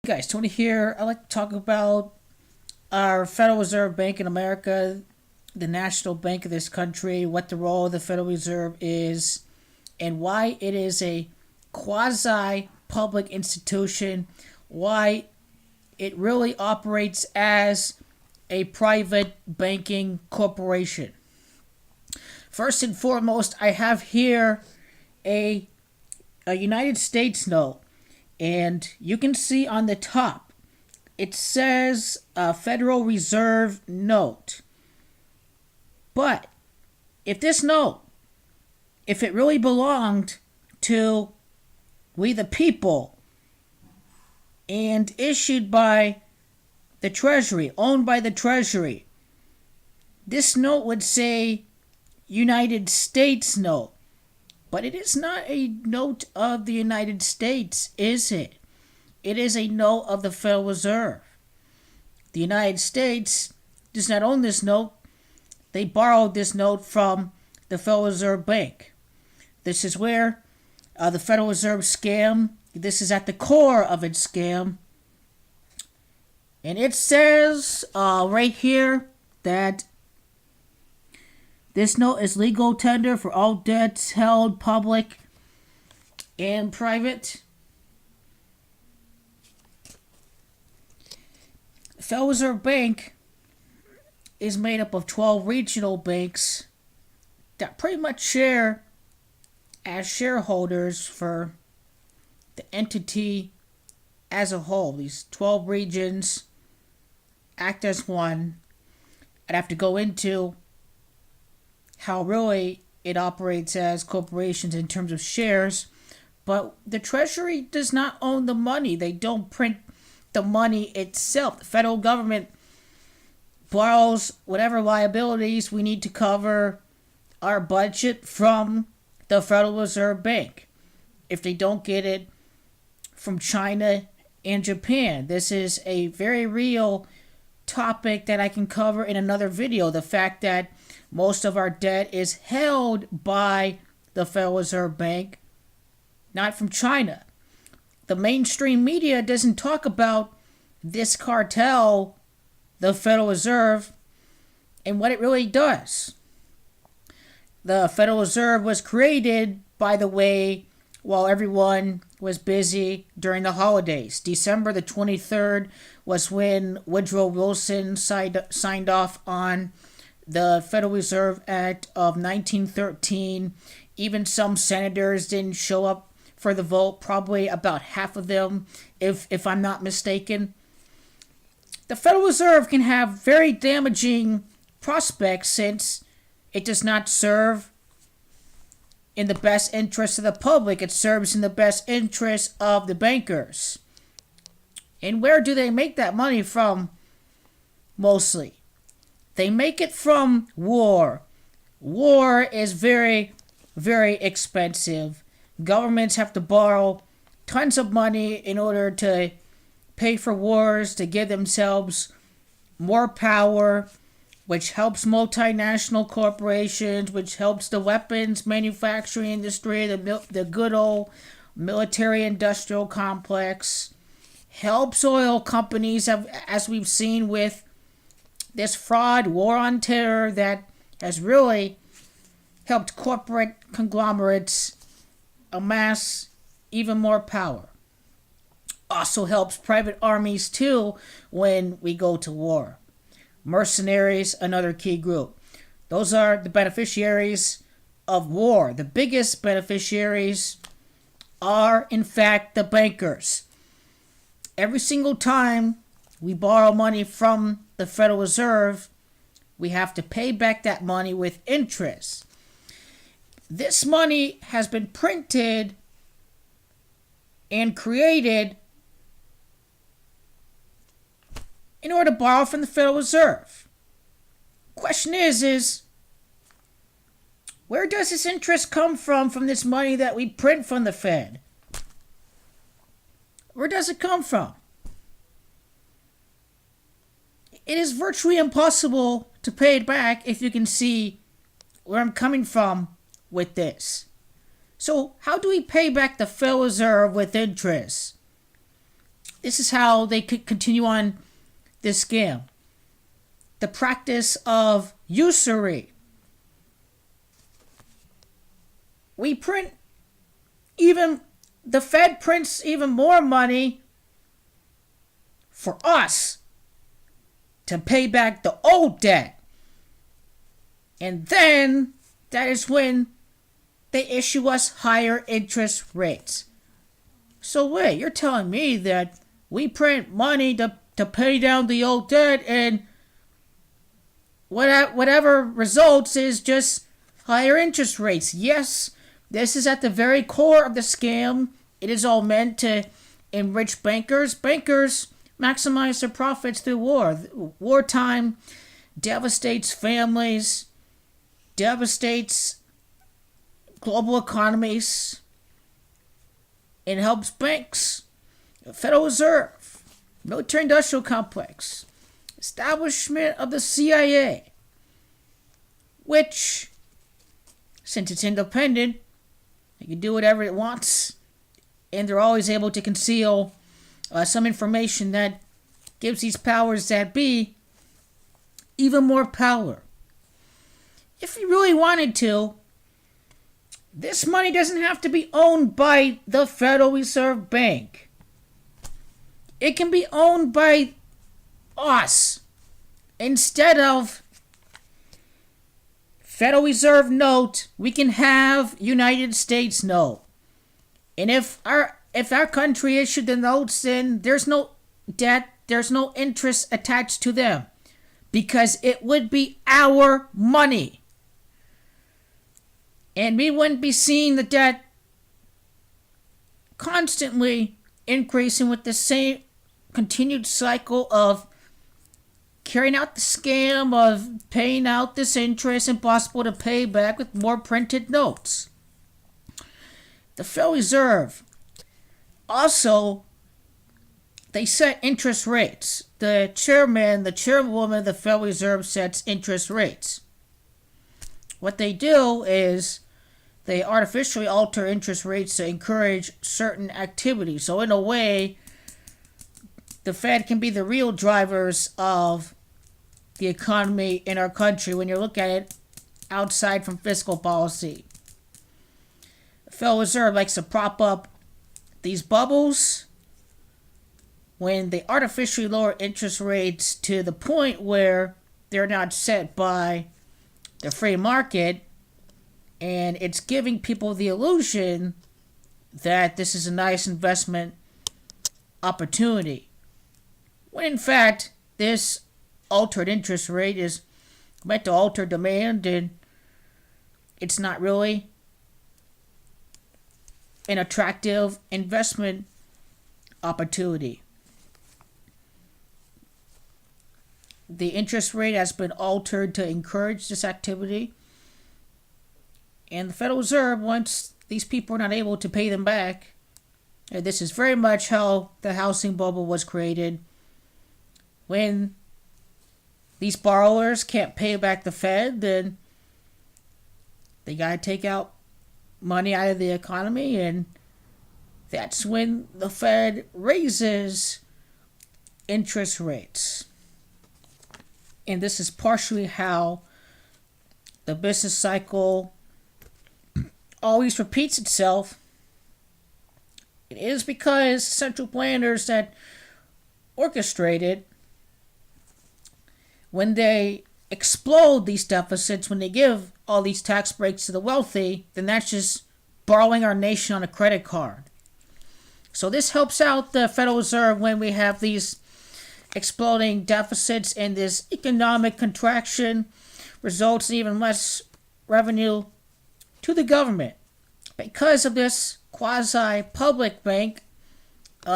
Guys, Tony here. I'd like to talk about our Federal Reserve Bank in America, the national bank of this country, what the role of the Federal Reserve is, and why it is a quasi-public institution, why it really operates as a private banking corporation. First and foremost, I have here a United States note. And you can see on the top, it says Federal Reserve note. But if this note, if it really belonged to we the people and issued by the Treasury, owned by the Treasury, this note would say United States note. But it is not a note of the United States, is it? It is a note of the Federal Reserve. The United States does not own this note. They borrowed this note from the Federal Reserve Bank. This is where the Federal Reserve scam, this is at the core of its scam. And it says right here that this note is legal tender for all debts held public and private. The Federal Reserve Bank is made up of 12 regional banks that pretty much share as shareholders for the entity as a whole. These 12 regions act as one. I'd have to go into how really it operates as corporations in terms of shares, but the Treasury does not own the money. They don't print the money itself. The federal government borrows whatever liabilities we need to cover our budget from the Federal Reserve Bank. If they don't get it from China and Japan, this is a very real topic that I can cover in another video. The fact that most of our debt is held by the Federal Reserve Bank, not from China. The mainstream media doesn't talk about this cartel, the Federal Reserve, and what it really does. The Federal Reserve was created, by the way, while everyone was busy during the holidays. December the 23rd was when Woodrow Wilson signed off on the Federal Reserve Act of 1913. Even some senators didn't show up for the vote, probably about half of them, if I'm not mistaken. The Federal Reserve can have very damaging prospects since it does not serve in the best interest of the public. It serves in the best interest of the bankers. And where do they make that money from mostly? They make it from war. War is very, very expensive. Governments have to borrow tons of money in order to pay for wars, to give themselves more power, which helps multinational corporations, which helps the weapons manufacturing industry, the good old military-industrial complex, helps oil companies, as we've seen with this fraud, war on terror, that has really helped corporate conglomerates amass even more power. Also helps private armies too when we go to war. Mercenaries, another key group. Those are the beneficiaries of war. The biggest beneficiaries are, in fact, the bankers. Every single time we borrow money from the Federal Reserve, we have to pay back that money with interest. This money has been printed and created in order to borrow from the Federal Reserve. Question is where does this interest come from this money that we print from the Fed? Where does it come from? It is virtually impossible to pay it back if you can see where I'm coming from with this. So how do we pay back the Federal Reserve with interest? this is how they could continue on this scam. The practice of usury. We print the Fed prints even more money for us to pay back the old debt. And then that is when they issue us higher interest rates. So wait, you're telling me that we print money to pay down the old debt, and whatever results is just higher interest rates? Yes, this is at the very core of the scam. It is all meant to enrich bankers. Bankers maximize their profits through war. Wartime devastates families, devastates global economies. It helps banks, the Federal Reserve, military-industrial complex, establishment of the CIA, which, since it's independent, it can do whatever it wants, and they're always able to conceal some information that gives these powers that be even more power. If you really wanted to, this money doesn't have to be owned by the Federal Reserve Bank. It can be owned by us instead of Federal Reserve note. We can have United States note, and if our country issued the notes, then there's no debt, there's no interest attached to them, because it would be our money. And we wouldn't be seeing the debt constantly increasing with the same continued cycle of carrying out the scam of paying out this interest impossible to pay back with more printed notes. The Federal Reserve also, they set interest rates. The chairwoman of the Federal Reserve sets interest rates. What they do is they artificially alter interest rates to encourage certain activities. So in a way, the Fed can be the real drivers of the economy in our country when you look at it outside from fiscal policy. The Federal Reserve likes to prop up these bubbles when they artificially lower interest rates to the point where they're not set by the free market, and it's giving people the illusion that this is a nice investment opportunity, when in fact this altered interest rate is meant to alter demand, and it's not really an attractive investment opportunity. The interest rate has been altered to encourage this activity, and the Federal Reserve, once these people are not able to pay them back, and this is very much how the housing bubble was created. When these borrowers can't pay back the Fed, then they got to take out money out of the economy, and that's when the Fed raises interest rates. And this is partially how the business cycle always repeats itself. It is because central planners that orchestrate it, when they explode these deficits, when they give all these tax breaks to the wealthy, then that's just borrowing our nation on a credit card. So this helps out the Federal Reserve when we have these exploding deficits, and this economic contraction results in even less revenue to the government. Because of this quasi-public bank,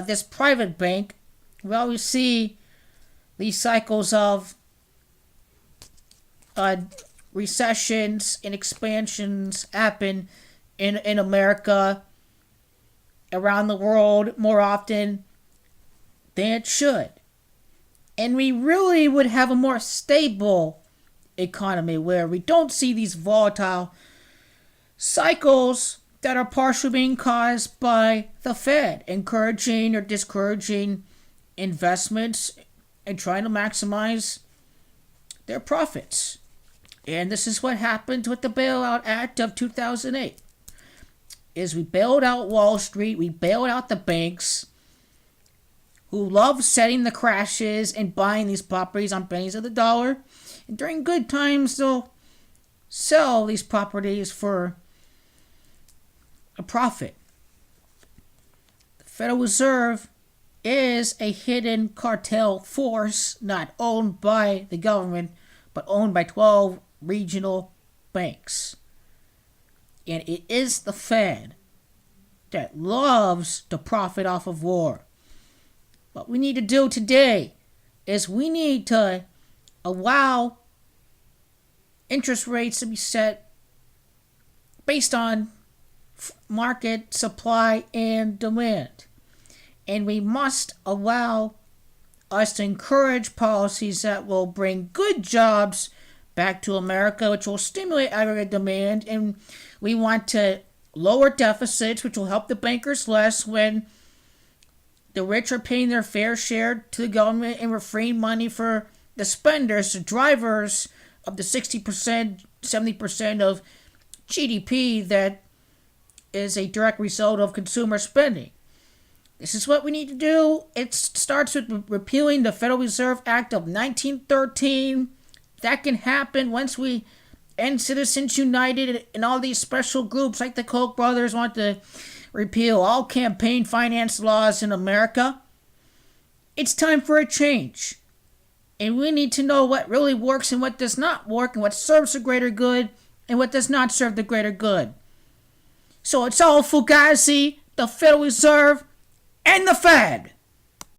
this private bank, we always see these cycles of recessions and expansions happen in America, around the world, more often than it should. And we really would have a more stable economy where we don't see these volatile cycles that are partially being caused by the Fed, encouraging or discouraging investments and trying to maximize their profits. And this is what happened with the Bailout Act of 2008. Is we bailed out Wall Street, we bailed out the banks who love setting the crashes and buying these properties on pennies of the dollar. And during good times, they'll sell these properties for a profit. The Federal Reserve is a hidden cartel force not owned by the government, but owned by 12 regional banks. And it is the Fed that loves to profit off of war. What we need to do today is we need to allow interest rates to be set based on market supply and demand. And we must allow us to encourage policies that will bring good jobs back to America, which will stimulate aggregate demand. And we want to lower deficits, which will help the bankers less when the rich are paying their fair share to the government, and we're freeing money for the spenders, the drivers of the 60%, 70% of GDP that is a direct result of consumer spending. This is what we need to do. It starts with repealing the Federal Reserve Act of 1913. That can happen once we end Citizens United and all these special groups like the Koch brothers want to repeal all campaign finance laws in America. It's time for a change. And we need to know what really works and what does not work, and what serves the greater good and what does not serve the greater good. So it's all Fugazi, the Federal Reserve, and the Fed.